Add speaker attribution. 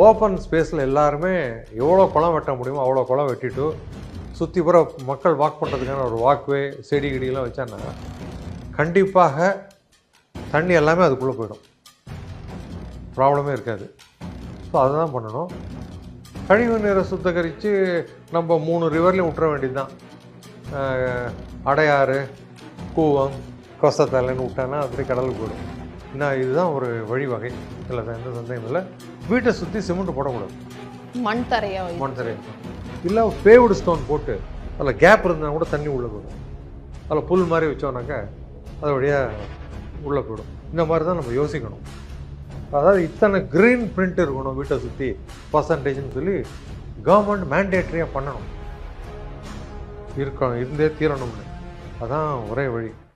Speaker 1: Open ஸ்பேஸில் எல்லாருமே எவ்வளோ குளம் வெட்ட முடியுமோ அவ்வளோ குளம் வெட்டிட்டு சுற்றி புற மக்கள் வாக் பண்ணுறதுக்கான ஒரு வாக்வே செடி கிடியெல்லாம் வச்சான்னா கண்டிப்பாக தண்ணி எல்லாமே அதுக்குள்ளே போயிடும், ப்ராப்ளமே இருக்காது. ஸோ அதுதான் பண்ணணும். கழிவு நீரை சுத்தகரித்து நம்ம 3 ரிவர்லேயும் விட்டுற வேண்டியது தான். அடையாறு, கூவம், கொசத்தலைன்னு விட்டானா அப்படியே கடலுக்கு போயிடும். இன்னும் இதுதான் ஒரு வழிவகை. இல்லை எந்த சந்தேகம் இல்லை. வீட்டை சுற்றி சிமெண்ட் போடக்கூடாது,
Speaker 2: மண் தரையா
Speaker 1: இல்லை பேவுடு ஸ்டோன் போட்டு அதில் கேப் இருந்தால் கூட தண்ணி உள்ளே போயிடும். அதில் புல் மாதிரி வச்சோன்னாக்கா அது வழியாக உள்ளே போயிடும். இந்த மாதிரி தான் நம்ம யோசிக்கணும். அதாவது இத்தனை க்ரீன் பிரிண்ட் இருக்கணும் வீட்டை சுற்றி பர்சன்டேஜ்னு சொல்லி கவர்மெண்ட் மேண்டேட்ரியாக பண்ணணும், இருக்கணும், இருந்தே தீரணும்னு. அதான் ஒரே வழி.